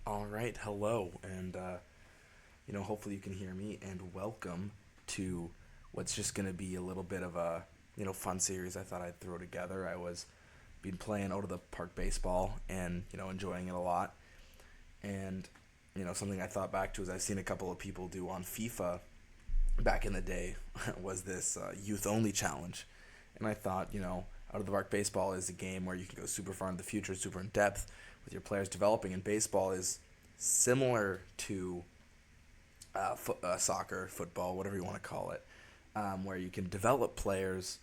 All right, hello, and hopefully you can hear me. And welcome to what's just gonna be a little bit of a fun series I thought I'd throw together. I was been playing out of the park baseball and enjoying it a lot. And something I thought back to is I've seen a couple of people do on FIFA back in the day was this youth only challenge, and I thought out of the park baseball is a game where you can go super far into the future, super in depth with your players developing, and baseball is similar to soccer, football, whatever you want to call it, where you can develop players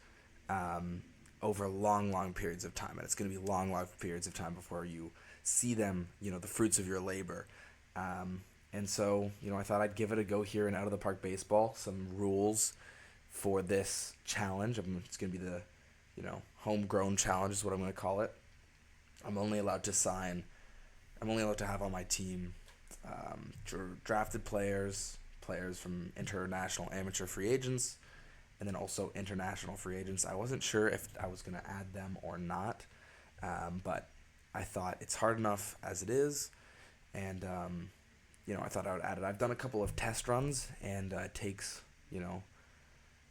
um, over long, long periods of time, and it's going to be long, long periods of time before you see them, the fruits of your labor. Um, and so, I thought I'd give it a go here in Out of the Park Baseball. Some rules for this challenge. It's going to be the, homegrown challenge is what I'm going to call it. I'm only allowed to sign. I'm only allowed to have on my team drafted players, players from international amateur free agents, and then also international free agents. I wasn't sure if I was going to add them or not, but I thought it's hard enough as it is, and I thought I would add it. I've done a couple of test runs, and it takes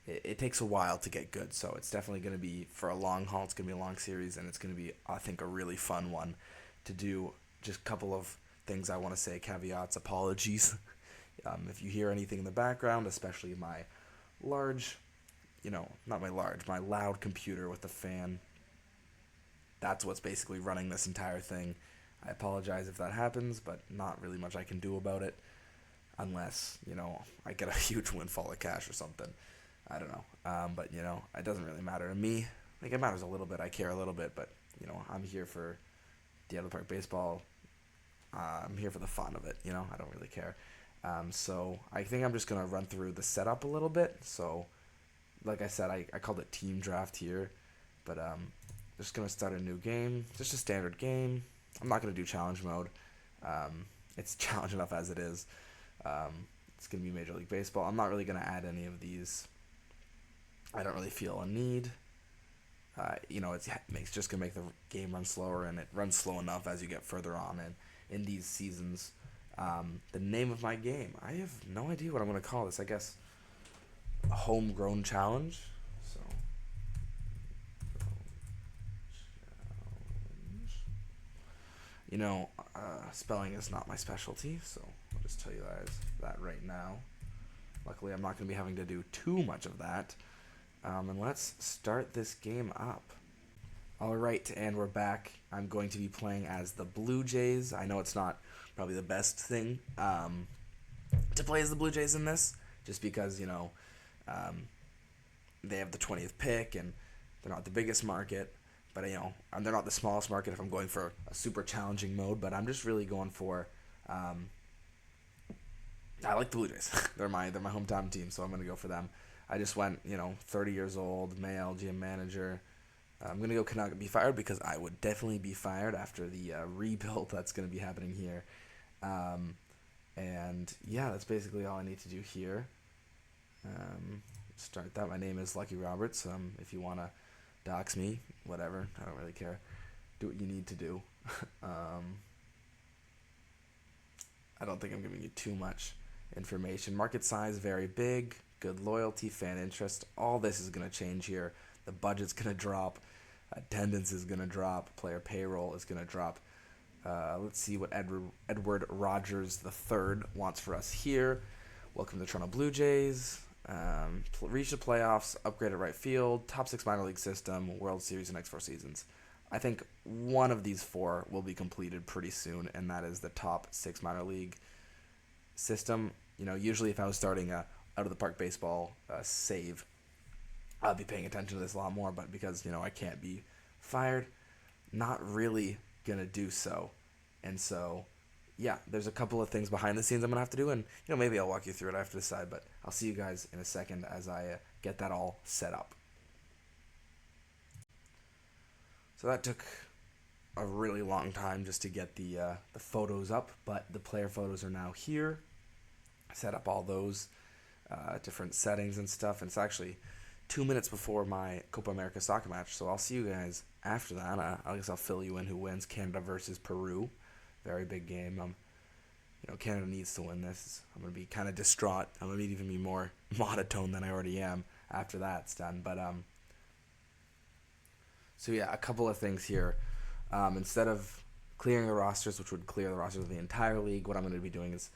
it takes a while to get good. So it's definitely going to be for a long haul. It's going to be a long series, and it's going to be, I think, a really fun one to do. Just a couple of things I want to say, caveats, apologies. If you hear anything in the background, especially my large, not my large, my loud computer with the fan, that's what's basically running this entire thing. I apologize if that happens, but not really much I can do about it unless, I get a huge windfall of cash or something. I don't know. But, it doesn't really matter to me. Like, it matters a little bit. I care a little bit, but, I'm here for the Out of the Park Baseball. I'm here for the fun of it, I don't really care. So I think I'm just going to run through the setup a little bit. So, like I said, I called it Team Draft here, but just going to start a new game. Just a standard game. I'm not going to do challenge mode. It's challenge enough as it is. It's going to be Major League Baseball. I'm not really going to add any of these. I don't really feel a need. It's just going to make the game run slower, and it runs slow enough as you get further on in these seasons. The name of my game, I have no idea what I'm going to call this. I guess a homegrown challenge. So, spelling is not my specialty, so I'll just tell you guys that right now. Luckily, I'm not going to be having to do too much of that. And let's start this game up. All right, and we're back. I'm going to be playing as the Blue Jays. I know it's not probably the best thing to play as the Blue Jays in this, just because, they have the 20th pick, and they're not the biggest market, but, and they're not the smallest market if I'm going for a super challenging mode, but I'm just really going for, I like the Blue Jays. they're my hometown team, so I'm going to go for them. I just went, 30 years old, male, GM manager. I'm going to go cannot be fired because I would definitely be fired after the rebuild that's going to be happening here. And yeah, that's basically all I need to do here. Start that. My name is Lucky Roberts. If you want to dox me, whatever. I don't really care. Do what you need to do. I don't think I'm giving you too much information. Market size, very big. Good loyalty, fan interest. All this is going to change here. The budget's going to drop. Attendance is going to drop. Player payroll is going to drop. Let's see what Edward Rogers III wants for us here. Welcome to the Toronto Blue Jays. Reach the playoffs, upgrade at right field, top 6 minor league system, World Series in the next 4 seasons. I think one of these 4 will be completed pretty soon, and that is the top 6 minor league system. Usually if I was starting a Out of the Park Baseball save, I'd be paying attention to this a lot more, but because, I can't be fired, not really going to do so. And so, yeah, there's a couple of things behind the scenes I'm going to have to do, and, maybe I'll walk you through it. I have to decide, but I'll see you guys in a second as I get that all set up. So that took a really long time just to get the photos up, but the player photos are now here. I set up all those different settings and stuff, and it's actually 2 minutes before my Copa America soccer match, so I'll see you guys after that. I guess I'll fill you in who wins. Canada versus Peru. Very big game. I'm Canada needs to win this. I'm going to be kind of distraught. I'm going to even be more monotone than I already am after that's done. But, so yeah, a couple of things here. Instead of clearing the rosters, which would clear the rosters of the entire league, what I'm going to be doing is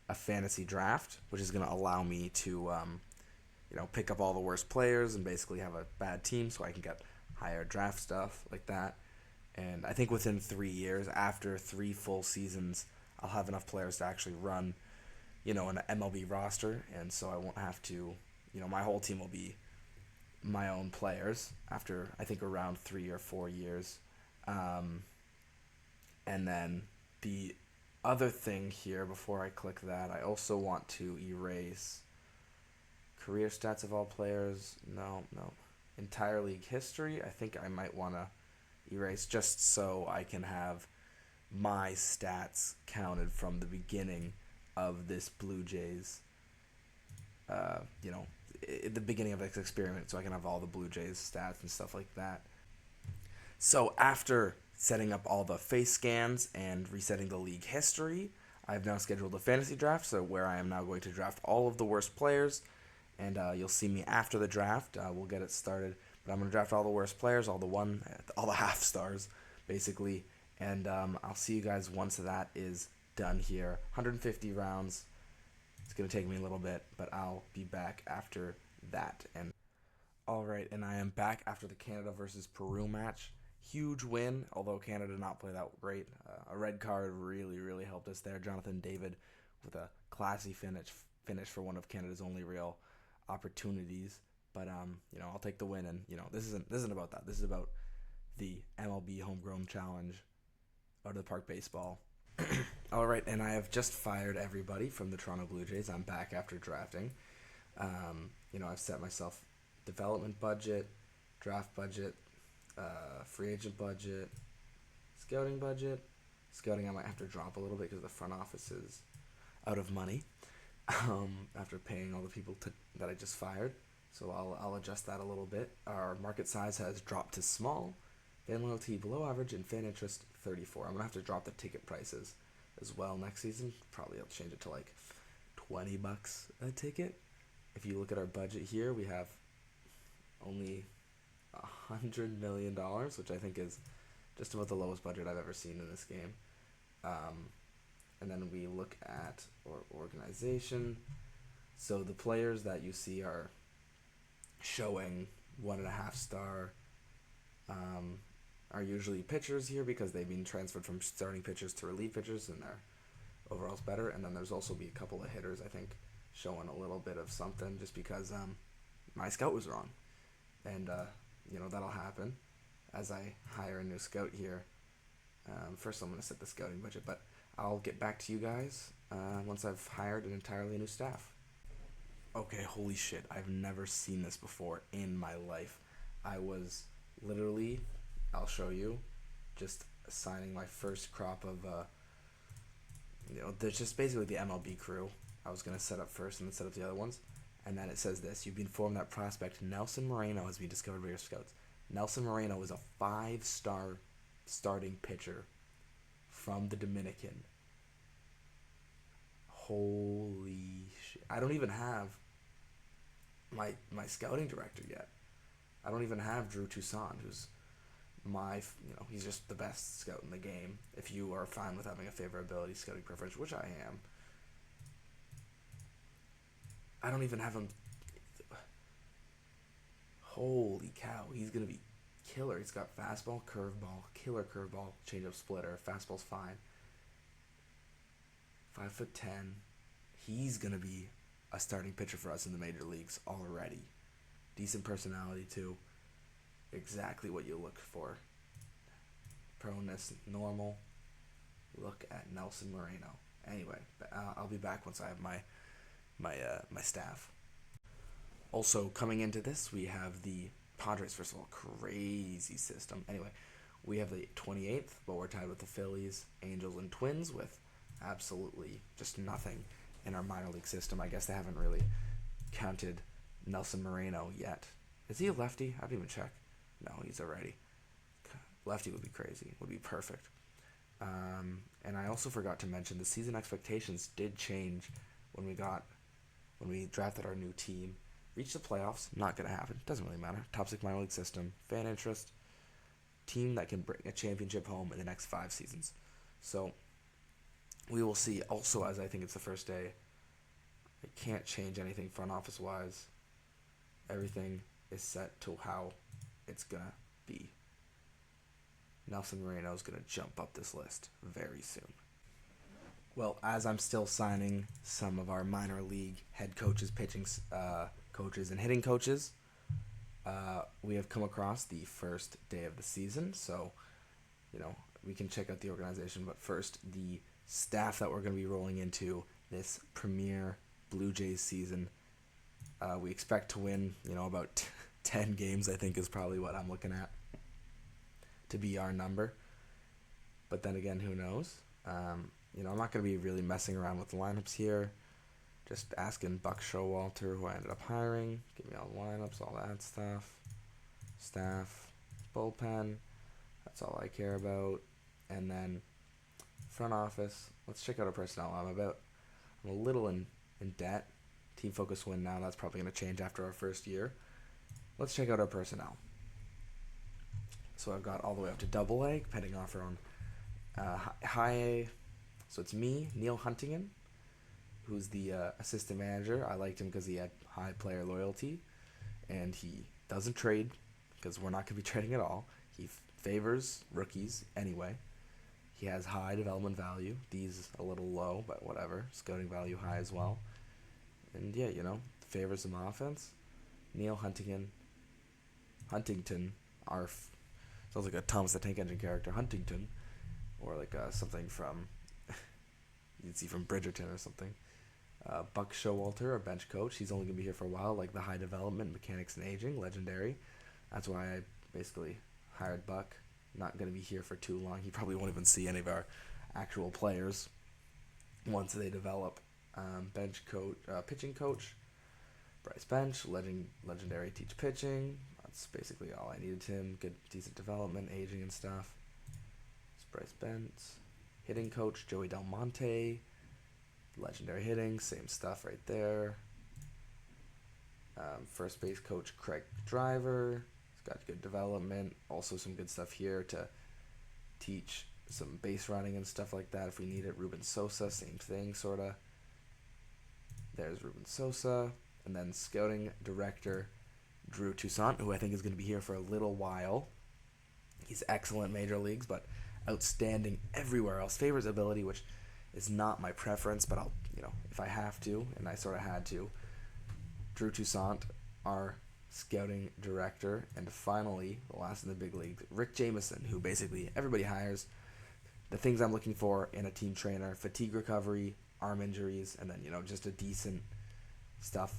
a fantasy draft, which is going to allow me to, pick up all the worst players and basically have a bad team so I can get higher draft stuff like that. And I think within 3 years, after 3 full seasons, I'll have enough players to actually run, an MLB roster. And so I won't have to, my whole team will be my own players after, I think, around 3 or 4 years. And then the other thing here, before I click that, I also want to erase career stats of all players. No. Entire league history, I think I might want to erase just so I can have my stats counted from the beginning of this Blue Jays, at the beginning of this experiment, so I can have all the Blue Jays stats and stuff like that. So after setting up all the face scans and resetting the league history, I've now scheduled a fantasy draft, so where I am now going to draft all of the worst players, and you'll see me after the draft. We'll get it started, but I'm going to draft all the worst players, all the half stars, basically, and I'll see you guys once that is done here. 150 rounds. It's going to take me a little bit, but I'll be back after that. And all right, and I am back after the Canada versus Peru match. Huge win, although Canada did not play that great. A red card really, really helped us there. Jonathan David with a classy finish for one of Canada's only real opportunities. But I'll take the win, and this isn't about that. This is about the MLB Homegrown Challenge out of the park baseball. All right, and I have just fired everybody from the Toronto Blue Jays. I'm back after drafting. I've set myself development budget, draft budget, free agent budget, scouting budget. Scouting I might have to drop a little bit because the front office is out of money after paying all the people that I just fired. So I'll adjust that a little bit. Our market size has dropped to small, fan loyalty below average, and fan interest 34. I'm going to have to drop the ticket prices as well next season. Probably I'll change it to like $20 a ticket. If you look at our budget here, we have only $100 million, which I think is just about the lowest budget I've ever seen in this game. And then we look at our organization. So the players that you see are showing 1.5 star are usually pitchers here because they've been transferred from starting pitchers to relief pitchers, and their overall's better. And then there's also be a couple of hitters, I think, showing a little bit of something just because my scout was wrong. And that'll happen as I hire a new scout here. First I'm going to set the scouting budget, but I'll get back to you guys once I've hired an entirely new staff. Okay, holy shit, I've never seen this before in my life. I was literally, I'll show you, just assigning my first crop of, there's just basically the MLB crew I was going to set up first and then set up the other ones. And then it says this: you've been informed that prospect Nelson Moreno has been discovered by your scouts. Nelson Moreno is a 5-star starting pitcher from the Dominican. Holy shit. I don't even have my scouting director yet. I don't even have Drew Toussaint, who's he's just the best scout in the game. If you are fine with having a favorability scouting preference, which I am. I don't even have him. Holy cow, he's going to be killer. He's got fastball, curveball, killer curveball, changeup, splitter. Fastball's fine. 5'10". He's going to be a starting pitcher for us in the major leagues already. Decent personality, too. Exactly what you look for. Proneness, normal. Look at Nelson Moreno. Anyway, I'll be back once I have my staff. Also, coming into this, we have the Padres. First of all, crazy system. Anyway, we have the 28th, but we're tied with the Phillies, Angels, and Twins with absolutely just nothing in our minor league system. I guess they haven't really counted Nelson Moreno yet. Is he a lefty? I didn't even check. No, he's a righty. Lefty would be crazy. Would be perfect. And I also forgot to mention the season expectations did change when we drafted our new team. Reach the playoffs, not gonna happen. Doesn't really matter. Top 6 minor league system, fan interest, team that can bring a championship home in the next 5 seasons. So we will see. Also, as I think it's the first day, I can't change anything front office wise. Everything is set to how it's gonna be. Nelson Moreno is gonna jump up this list very soon. Well, as I'm still signing some of our minor league head coaches, pitching coaches, and hitting coaches, we have come across the first day of the season. So, we can check out the organization. But first, the staff that we're going to be rolling into this premier Blue Jays season. We expect to win, about 10 games, I think is probably what I'm looking at to be our number. But then again, who knows? I'm not going to be really messing around with the lineups here. Just asking Buck Showalter, who I ended up hiring. Give me all the lineups, all that stuff. Staff, bullpen. That's all I care about. And then front office. Let's check out our personnel. I'm a little in debt. Team focus win now. That's probably going to change after our first year. Let's check out our personnel. So I've got all the way up to Double A, depending off our own High A. So it's me, Neil Huntington, who's the assistant manager. I liked him because he had high player loyalty, and he doesn't trade because we're not going to be trading at all. He favors rookies anyway. He has high development value. D's a little low, but whatever. Scouting value high as well. And yeah, favors some offense. Neil Huntington, sounds like a Thomas the Tank Engine character, Huntington, or like something from you'd see from Bridgerton or something. Buck Showalter, our bench coach. He's only going to be here for a while, like the high development, mechanics, and aging, legendary. That's why I basically hired Buck. Not going to be here for too long. He probably won't even see any of our actual players once they develop. Bench coach, pitching coach, Bryce Bench, legendary teach pitching. That's basically all I needed him. Good, decent development, aging and stuff. It's Bryce Bench. Hitting coach, Joey Del Monte. Legendary hitting, same stuff right there. First base coach, Craig Driver. He's got good development. Also some good stuff here to teach some base running and stuff like that if we need it. Ruben Sosa, same thing, sort of. There's Ruben Sosa. And then scouting director, Drew Toussaint, who I think is going to be here for a little while. He's excellent major leagues, but outstanding everywhere else. Favors ability, which is not my preference, but I'll, if I have to, and I sort of had to. Drew Toussaint, our scouting director. And finally, the last in the big league, Rick Jameson, who basically everybody hires. The things I'm looking for in a team trainer: fatigue recovery, arm injuries, and then, just a decent stuff.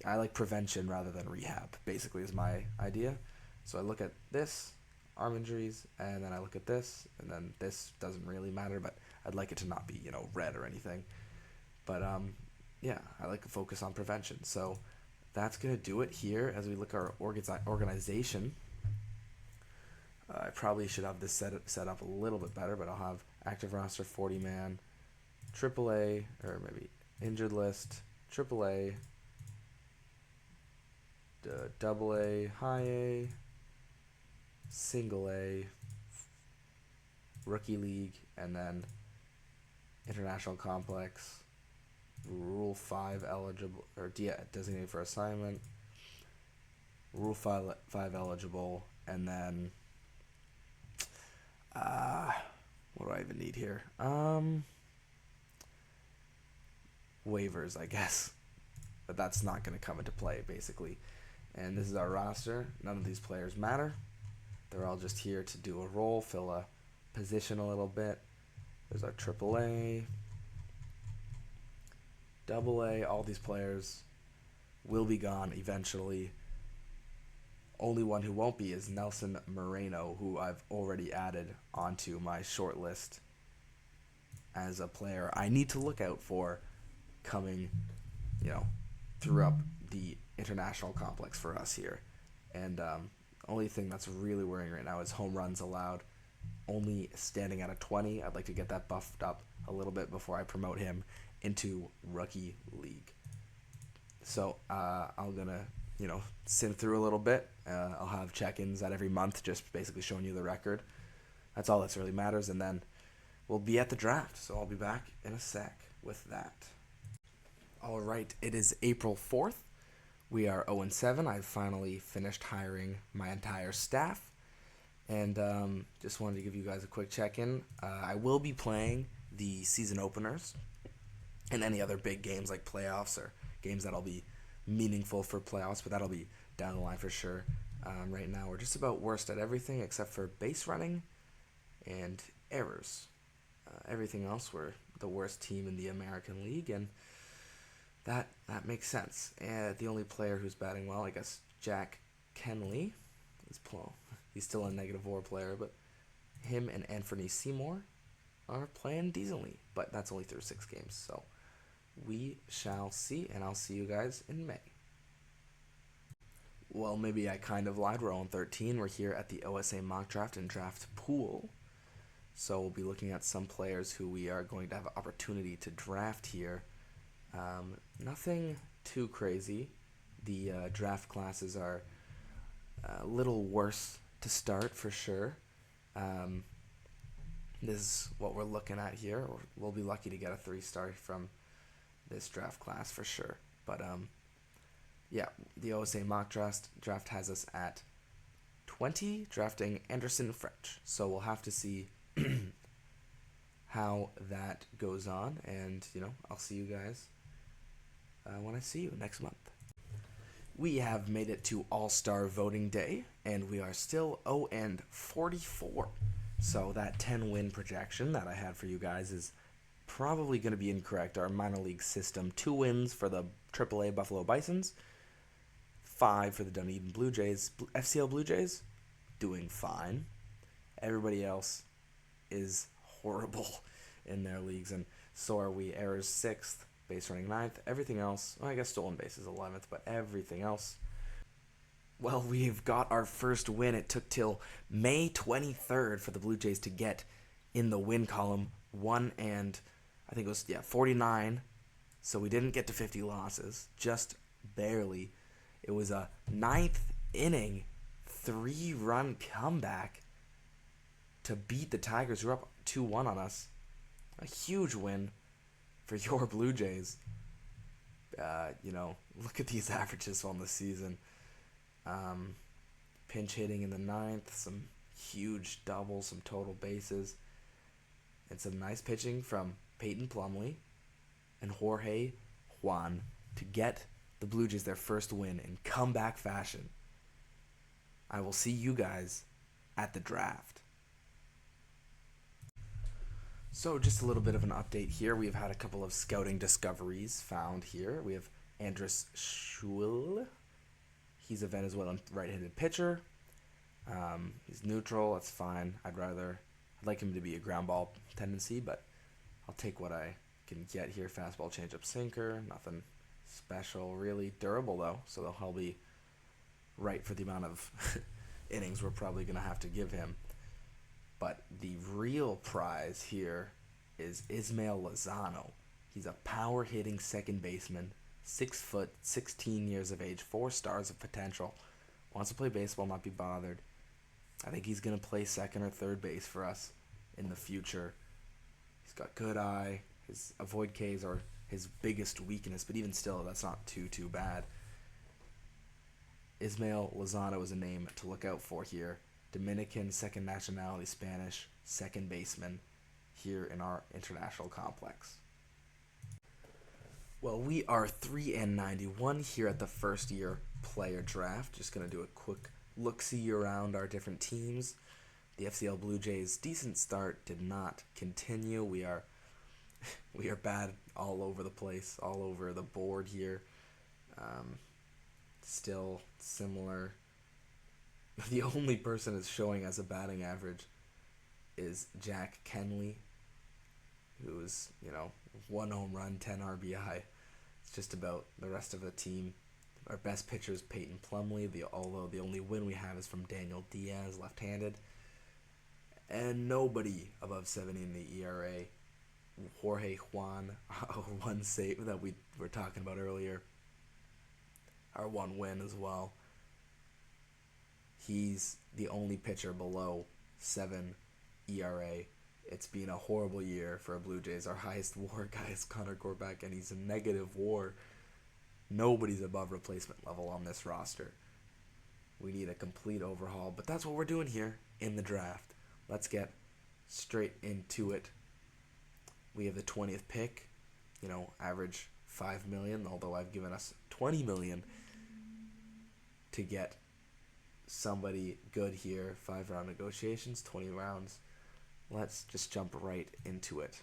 I like prevention rather than rehab, basically, is my idea. So I look at this, arm injuries, and then I look at this, and then this doesn't really matter, but I'd like it to not be, red or anything. But, yeah, I like to focus on prevention. So that's going to do it here as we look at our organization. I probably should have this set up a little bit better, but I'll have active roster 40-man, AAA, or maybe injured list, AAA, Double A, High A, Single A, Rookie League, and then International Complex, Rule 5 eligible, or designated for assignment, Rule 5 eligible, and then what do I even need here? Waivers, I guess. But that's not going to come into play, basically. And this is our roster. None of these players matter. They're all just here to do a role, fill a position a little bit. There's our AAA, Double A. All these players will be gone eventually. Only one who won't be is Nelson Moreno, who I've already added onto my short list as a player I need to look out for coming, throughout the international complex for us here. And only thing that's really worrying right now is home runs allowed. only standing at a 20. I'd like to get that buffed up a little bit before I promote him into Rookie League. So I'm going to, sift through a little bit. I'll have check-ins at every month, just basically showing you the record. That's all that really matters. And then we'll be at the draft. So I'll be back in a sec with that. All right, it is April 4th. We are 0-7. I've finally finished hiring my entire staff. And just wanted to give you guys a quick check-in. I will be playing the season openers and any other big games like playoffs or games that'll be meaningful for playoffs, but that'll be down the line for sure. Right now, we're just about worst at everything except for base running and errors. Everything else, we're the worst team in the American League, and that makes sense. And the only player who's batting well, I guess, Jack Kenley, he's still a negative WAR player, but him and Anthony Seymour are playing decently, but that's only through 6 games, so we shall see, and I'll see you guys in May. Well, maybe I kind of lied. We're 0-13. We're here at the OSA mock draft and draft pool. So we'll be looking at some players who we are going to have an opportunity to draft here. Nothing too crazy. The draft classes are a little worse to start for sure. This is what we're looking at here. We'll be lucky to get a 3-star from this draft class for sure. But yeah, the OSA mock draft has us at 20, drafting Anderson French. So we'll have to see how that goes on, and I'll see you guys when I see you next month. We have made it to All-Star Voting Day, and we are still 0-44. So that 10-win projection that I had for you guys is probably going to be incorrect. Our minor league system, 2 wins for the AAA Buffalo Bisons, 5 for the Dunedin Blue Jays. FCL Blue Jays, doing fine. Everybody else is horrible in their leagues, and so are we. Errors 6th, base running 9th. Everything else, well, I guess stolen base is 11th, but everything else, well, we've got our first win. It took till May 23rd for the Blue Jays to get in the win column 49, so we didn't get to 50 losses, just barely. It was a 9th inning 3-run comeback to beat the Tigers, who were up 2-1 on us. A huge win for your Blue Jays. Look at these averages on the season. Pinch hitting in the 9th, some huge doubles, some total bases, and some nice pitching from Peyton Plumlee and Jorge Juan to get the Blue Jays their first win in comeback fashion. I will see you guys at the draft. So just a little bit of an update here. We've had a couple of scouting discoveries found here. We have Andres Schul. He's a Venezuelan right-handed pitcher. He's neutral. That's fine. I'd like him to be a ground ball tendency, but I'll take what I can get here. Fastball, changeup, sinker. Nothing special, really. Durable, though, so he'll be right for the amount of innings we're probably going to have to give him. But the real prize here is Ismael Lozano. He's a power-hitting second baseman, 6 foot, 16 years of age, 4 stars of potential. Wants to play baseball, not be bothered. I think he's going to play second or third base for us in the future. He's got good eye. His avoid Ks are his biggest weakness, but even still, that's not too bad. Ismael Lozano is a name to look out for here. Dominican, second nationality, Spanish, second baseman here in our international complex. Well, we are 3-91 here at the first year player draft. Just going to do a quick look-see around our different teams. The FCL Blue Jays' decent start did not continue. We are bad all over the place, all over the board here. Still similar. The only person that's showing as a batting average is Jack Kenley, who's, 1 home run, 10 RBI. It's just about the rest of the team. Our best pitcher is Peyton Plumlee, although the only win we have is from Daniel Diaz, left-handed. And nobody above 70 in the ERA. Jorge Juan, our one save that we were talking about earlier, our one win as well. He's the only pitcher below 7 ERA. It's been a horrible year for our Blue Jays. Our highest WAR guy is Connor Corbeck, and he's a negative WAR. Nobody's above replacement level on this roster. We need a complete overhaul, but that's what we're doing here in the draft. Let's get straight into it. We have the 20th pick, average $5 million, although I've given us $20 million to get somebody good here. 5-round negotiations, 20 rounds. Let's just jump right into it.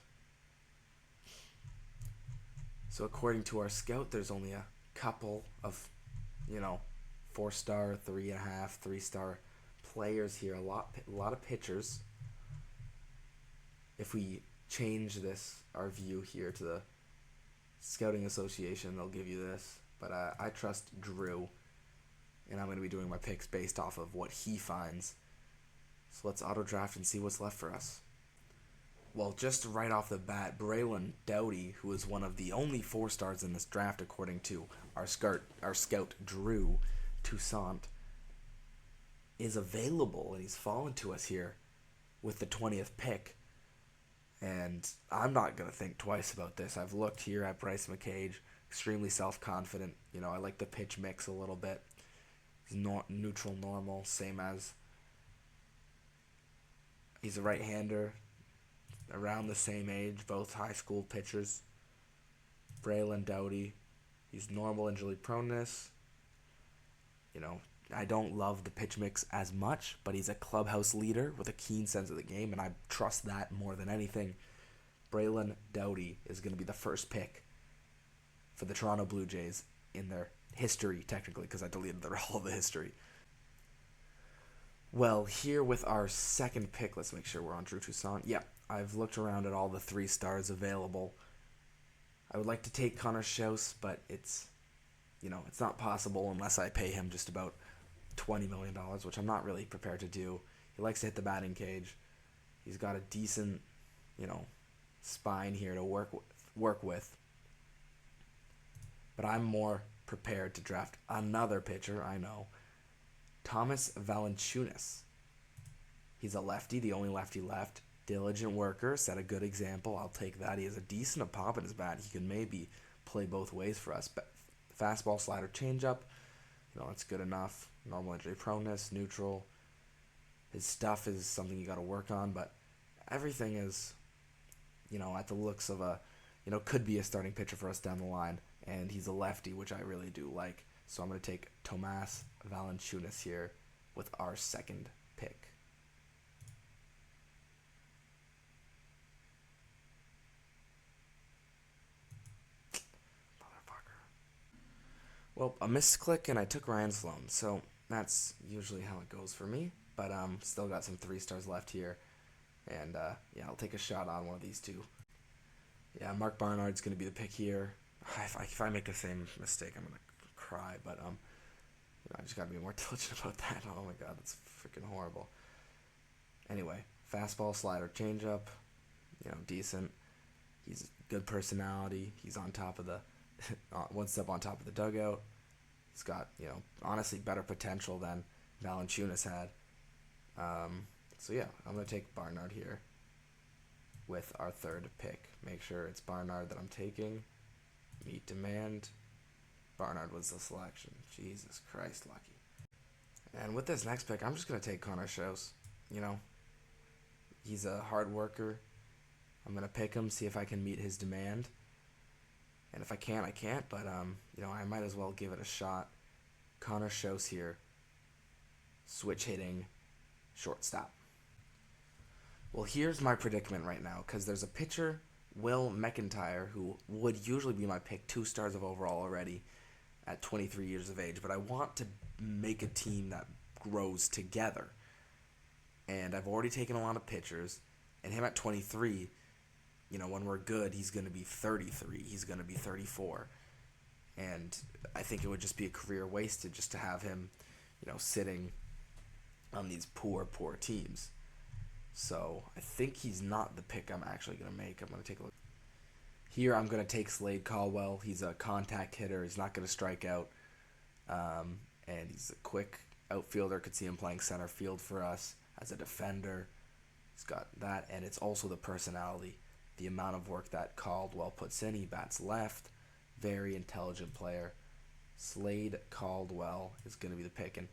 So according to our scout, there's only a couple of, 4-star, 3.5, 3-star players here. A lot of pitchers. If we change our view here to the Scouting Association, they'll give you this. But I trust Drew, and I'm going to be doing my picks based off of what he finds. So let's auto-draft and see what's left for us. Well, just right off the bat, Braylon Doughty, who is one of the only 4-stars in this draft according to our scout Drew Toussaint, is available, and he's fallen to us here with the 20th pick. And I'm not going to think twice about this. I've looked here at Bryce McCage, extremely self-confident. I like the pitch mix a little bit. He's neutral, normal, same as. He's a right-hander, around the same age, both high school pitchers. Braylon Doughty, he's normal injury proneness. I don't love the pitch mix as much, but he's a clubhouse leader with a keen sense of the game, and I trust that more than anything. Braylon Doughty is going to be the first pick for the Toronto Blue Jays in their history, technically, because I deleted all of the history. Well, here with our second pick, let's make sure we're on Drew Toussaint. Yeah, I've looked around at all the 3-stars available. I would like to take Connor Schaus, but it's not possible unless I pay him just about $20 million, which I'm not really prepared to do. He likes to hit the batting cage. He's got a decent, spine here to work with. But I'm more prepared to draft another pitcher, I know. Thomas Valanciunas. He's a lefty, the only lefty left. Diligent worker, set a good example. I'll take that. He has a decent pop in his bat. He can maybe play both ways for us. But fastball, slider, changeup, that's good enough. Normal injury proneness, neutral. His stuff is something you got to work on, but everything is, at the looks of could be a starting pitcher for us down the line. And he's a lefty, which I really do like. So I'm going to take Tomas Valanciunas here with our second pick. Well, a misclick and I took Ryan Sloan, so that's usually how it goes for me. But still got some 3-stars left here, and I'll take a shot on one of these two. Yeah, Mark Barnard's going to be the pick here. If I make the same mistake, I'm going to cry, but I just got to be more diligent about that. Oh my god, that's freaking horrible. Anyway, fastball, slider, changeup, decent. He's good personality. He's on top of the one step on top of the dugout. He's got, honestly better potential than Valanciunas had. So yeah, I'm going to take Barnard here with our third pick. Make sure it's Barnard that I'm taking. Meet demand. Barnard was the selection. Jesus Christ, lucky. And with this next pick, I'm just going to take Connor Schaus. He's a hard worker. I'm going to pick him, see if I can meet his demand. And if I can't, I can't. But, I might as well give it a shot. Connor Schaus here. Switch hitting. Shortstop. Well, here's my predicament right now. Because there's a pitcher, Will McIntyre, who would usually be my pick. 2 stars of overall already at 23 years of age. But I want to make a team that grows together. And I've already taken a lot of pitchers. And him at 23... when we're good, he's going to be 33. He's going to be 34. And I think it would just be a career wasted just to have him, sitting on these poor teams. So I think he's not the pick I'm actually going to make. I'm going to take a look. Here I'm going to take Slade Caldwell. He's a contact hitter. He's not going to strike out. And he's a quick outfielder. Could see him playing center field for us as a defender. He's got that, and it's also the personality, the amount of work that Caldwell puts in. He bats left. Very intelligent player. Slade Caldwell is going to be the pick. And,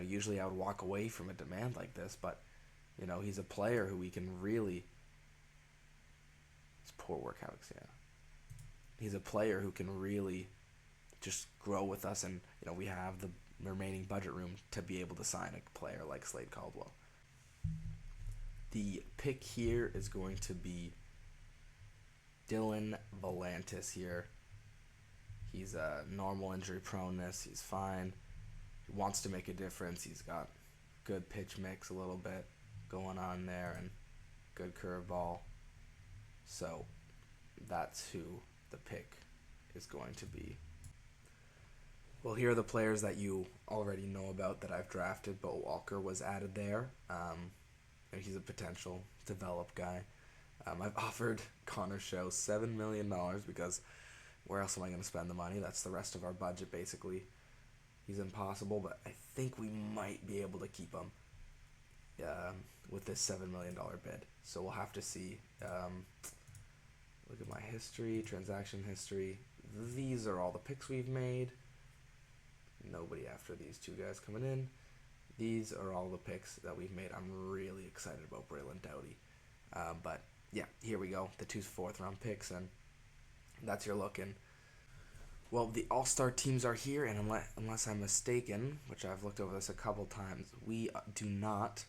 usually I would walk away from a demand like this, but, he's a player who we can really... It's poor work, Alex, yeah. He's a player who can really just grow with us, and, we have the remaining budget room to be able to sign a player like Slade Caldwell. The pick here is going to be Dylan Volantis here. He's a normal injury proneness. He's fine. He wants to make a difference. He's got good pitch mix a little bit going on there and good curveball. So that's who the pick is going to be. Well, here are the players that you already know about that I've drafted. Bo Walker was added there. He's a potential develop guy. I've offered Connor Show $7 million because where else am I going to spend the money? That's the rest of our budget, basically. He's impossible, but I think we might be able to keep him with this $7 million bid. So we'll have to see. Look at my history, transaction history. These are all the picks we've made. Nobody after these two guys coming in. These are all the picks that we've made. I'm really excited about Braylon Doughty. But, yeah, here we go. The 2 4th-round picks, and that's your look. And, well, the all-star teams are here, and unless I'm mistaken, which I've looked over this a couple times, we do not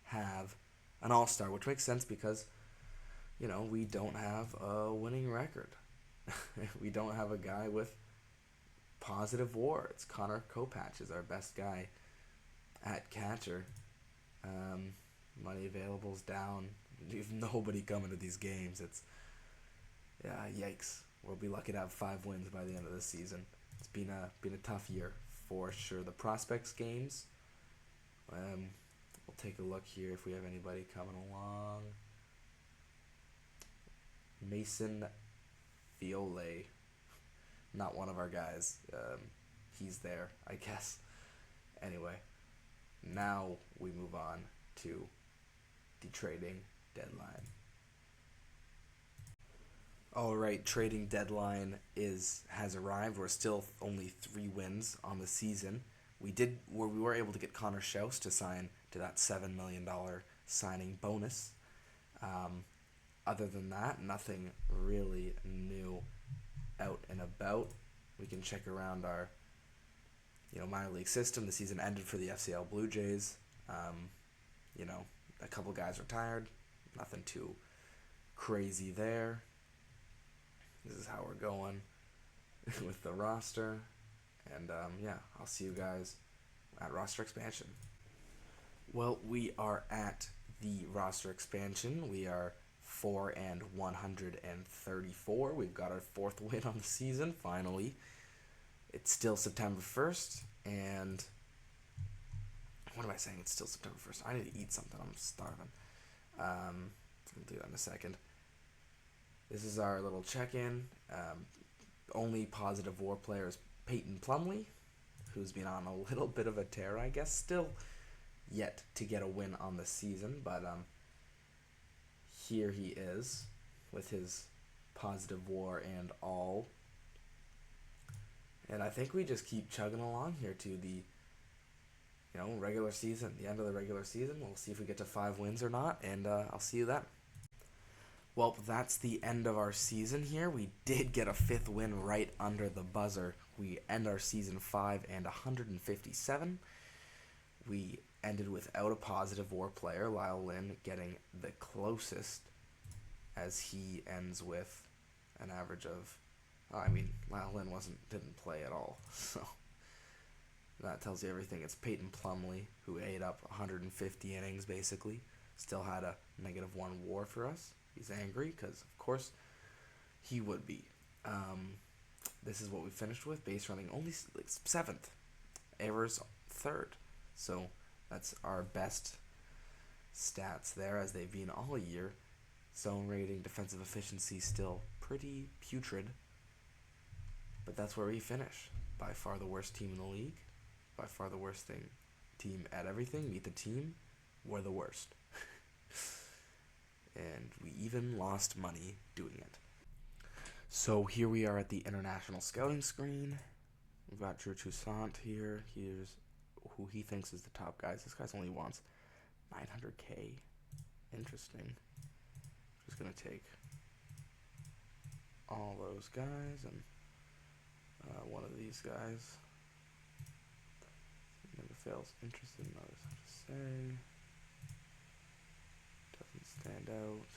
have an all-star, which makes sense because, we don't have a winning record. We don't have a guy with positive WAR. It's Connor Kopach is our best guy at catcher. Money available's down. There's nobody coming to these games. It's yikes. We'll be lucky to have 5 wins by the end of the season. It's been a tough year for sure. The prospects games. We'll take a look here if we have anybody coming along. Mason Viole, not one of our guys. He's there, I guess. Anyway, now we move on to the trading deadline. All right, trading deadline has arrived. We're still only 3 wins on the season. We were able to get Connor Schaus to sign to that $7 million signing bonus. Other than that, nothing really new out and about. We can check around our minor league system. The season ended for the FCL Blue Jays. A couple guys retired. Nothing too crazy there. This is how we're going with the roster. And, I'll see you guys at roster expansion. Well, we are at the roster expansion. We are 4-134. We've got our 4th win on the season, finally. It's still September 1st, and what am I saying? It's still September 1st. I need to eat something. I'm starving. I'll do that in a second. This is our little check-in. Only positive WAR player is Peyton Plumlee, who's been on a little bit of a tear, I guess. Still yet to get a win on the season, but here he is with his positive WAR and all. And I think we just keep chugging along here to the regular season, the end of the regular season. We'll see if we get to 5 wins or not, and I'll see you then. Well, that's the end of our season here. We did get a 5th win right under the buzzer. We end our season 5-157. We ended without a positive WAR player, Lyle Lynn getting the closest, as he ends with an average of, Lyle Lynn didn't play at all, so that tells you everything. It's Peyton Plumlee, who ate up 150 innings, basically. Still had a -1 WAR for us. He's angry, because, of course, he would be. This is what we finished with. Base running only 7th. Errors 3rd. So that's our best stats there as they've been all year. Zone rating, defensive efficiency still pretty putrid. But that's where we finish. By far the worst team in the league. By far the worst team at everything. Meet the team. We're the worst. And we even lost money doing it. So here we are at the international scouting screen. We've got Drew Toussaint here. Here's who he thinks is the top guys. This guy's only wants 900K. Interesting. Just going to take all those guys and one of these guys. Never fails. Interested in others. How to say. Doesn't stand out.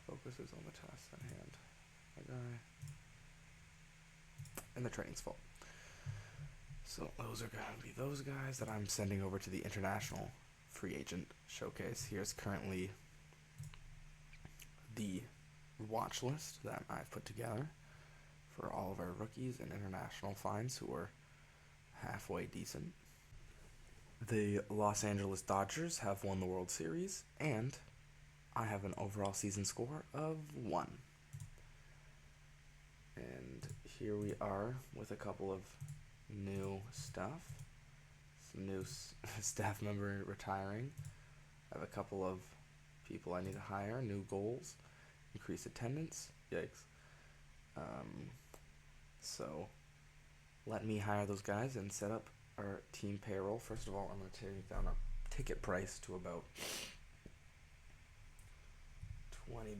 Focuses on the task at hand. That guy. And the training's full. So those are going to be those guys that I'm sending over to the international free agent showcase. Here's currently the watch list that I've put together for all of our rookies and international finds who are halfway decent. The Los Angeles Dodgers have won the World Series, and I have an overall season score of 1. And here we are with a couple of new stuff. Some new staff member retiring. I have a couple of people I need to hire, new goals, increase attendance. Yikes. So let me hire those guys and set up our team payroll. First of all, I'm going to take down our ticket price to about $20.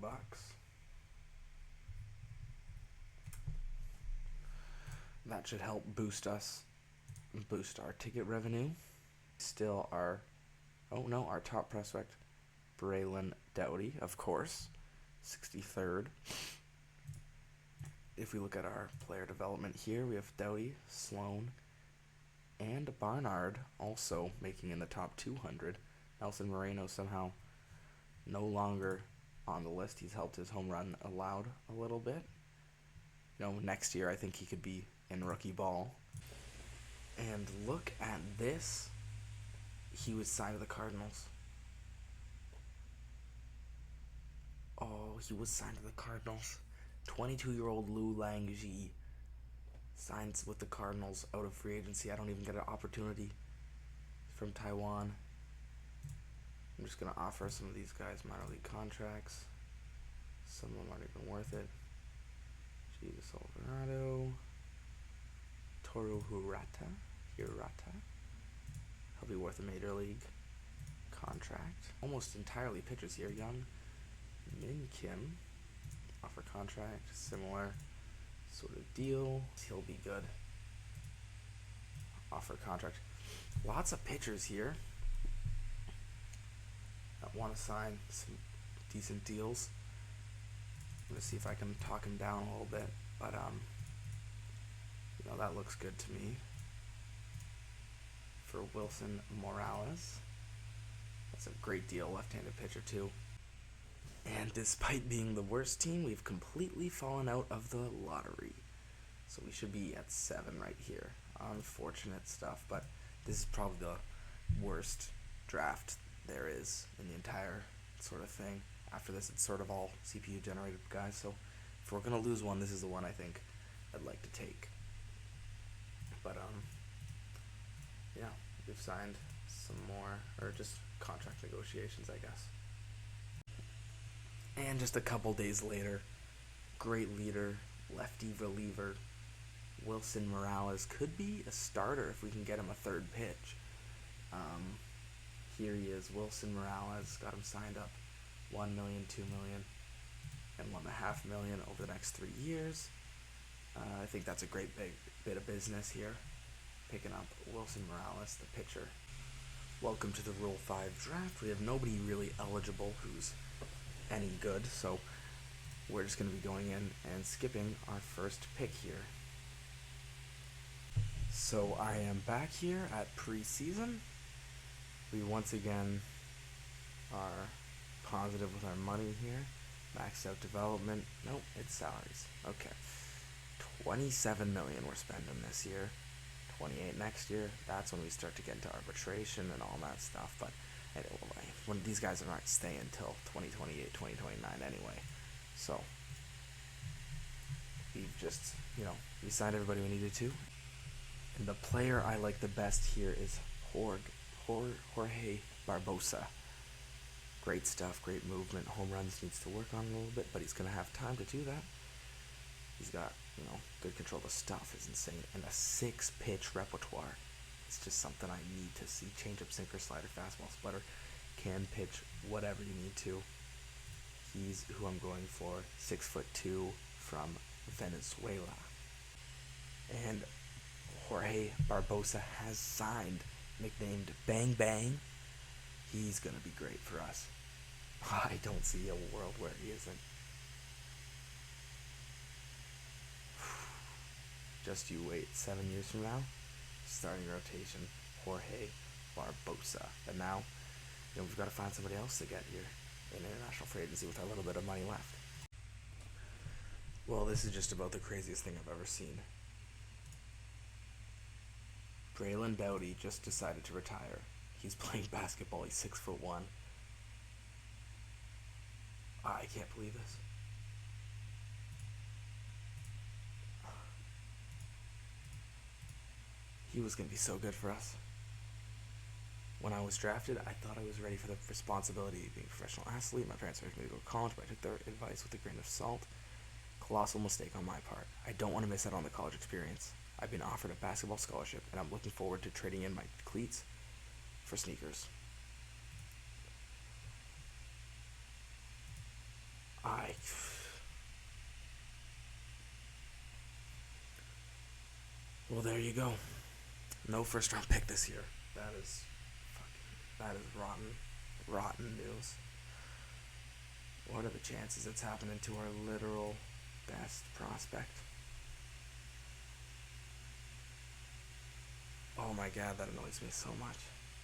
That should help boost our ticket revenue. Still our top prospect, Braylon Doughty, of course, 63rd. If we look at our player development here, we have Doughty, Sloan, and Barnard also making in the top 200. Nelson Moreno somehow no longer on the list. He's helped his home run allowed a little bit. Next year I think he could be in rookie ball. And look at this. He was signed to the Cardinals. Oh, he was signed to the Cardinals. 22-year-old Lu Langji signs with the Cardinals out of free agency. I don't even get an opportunity from Taiwan. I'm just going to offer some of these guys minor league contracts. Some of them aren't even worth it. Jesus Alvarado. Toru Hirata. He'll be worth a major league contract. Almost entirely pitchers here. Young Min Kim. Offer contract. Similar sort of deal. He'll be good. Offer contract. Lots of pitchers here that want to sign some decent deals. I'm going to see if I can talk him down a little bit. But, that looks good to me. For Wilson Morales. That's a great deal. Left-handed pitcher, too. And despite being the worst team, we've completely fallen out of the lottery. So we should be at 7 right here. Unfortunate stuff, but this is probably the worst draft there is in the entire sort of thing. After this, it's sort of all CPU-generated guys. So if we're going to lose one, this is the one I think I'd like to take. But, yeah, we've signed some more, or just contract negotiations, I guess. And just a couple days later, great leader, lefty reliever, Wilson Morales could be a starter if we can get him a third pitch. Here he is, Wilson Morales, got him signed up $1 million, $2 million, and $1.5 million over the next 3 years. I think that's a great big bit of business here, picking up Wilson Morales, the pitcher. Welcome to the Rule 5 draft. We have nobody really eligible who's any good, so we're just going to be going in and skipping our first pick here. So I am back here at preseason. We once again are positive with our money here. Maxed out development. Nope, it's salaries. Okay. $27 million we're spending this year. 28 next year. That's when we start to get into arbitration and all that stuff. But anyway, when these guys are not staying until 2028, 2029 anyway. So we've just, we signed everybody we needed to. And the player I like the best here is Jorge Barbosa. Great stuff, great movement. Home runs needs to work on a little bit, but he's going to have time to do that. He's got, good control. The stuff is insane. And a 6-pitch repertoire. It's just something I need to see. Changeup, sinker, slider, fastball, splitter. Can pitch whatever you need to. He's who I'm going for. 6'2" from Venezuela. And Jorge Barbosa has signed, nicknamed Bang Bang. He's going to be great for us. I don't see a world where he isn't. Just you wait. 7 years from now, starting rotation, Jorge Barbosa. But now, we've got to find somebody else to get here in international free agency with a little bit of money left. Well, this is just about the craziest thing I've ever seen. Braylon Doughty just decided to retire. He's playing basketball. He's 6'1". I can't believe this. He was going to be so good for us. When I was drafted, I thought I was ready for the responsibility of being a professional athlete. My parents wanted me to go to college, but I took their advice with a grain of salt. Colossal mistake on my part. I don't want to miss out on the college experience. I've been offered a basketball scholarship, and I'm looking forward to trading in my cleats for sneakers. Well, there you go. No first-round pick this year. That is rotten news. What are the chances it's happening to our literal best prospect? Oh my god, that annoys me so much.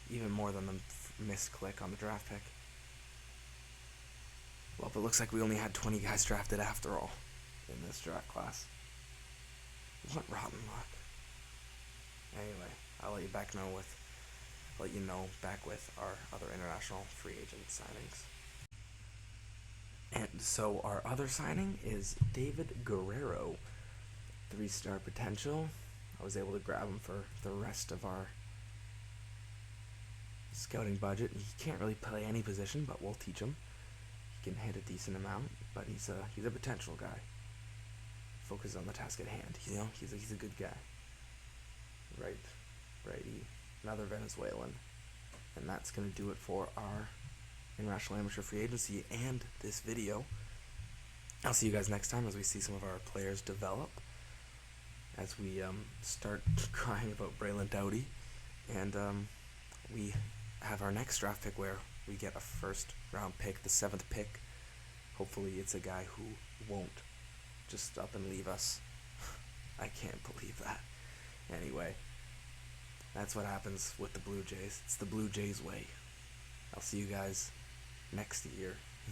Even more than the missed click on the draft pick. Well, it looks like we only had 20 guys drafted after all in this draft class. What rotten luck. Anyway, I'll let you know back with our other international free agent signings. And so our other signing is David Guerrero, 3-star potential. I was able to grab him for the rest of our scouting budget. He can't really play any position, but we'll teach him. He can hit a decent amount, but he's a potential guy. Focus on the task at hand. He's a good guy. Righty, another Venezuelan, and that's gonna do it for our international amateur free agency and this video. I'll see you guys next time as we see some of our players develop, as we start crying about Braylon Doughty, and we have our next draft pick where we get a first-round pick, the 7th pick. Hopefully it's a guy who won't just up and leave us. I can't believe that. Anyway, that's what happens with the Blue Jays. It's the Blue Jays way. I'll see you guys next year.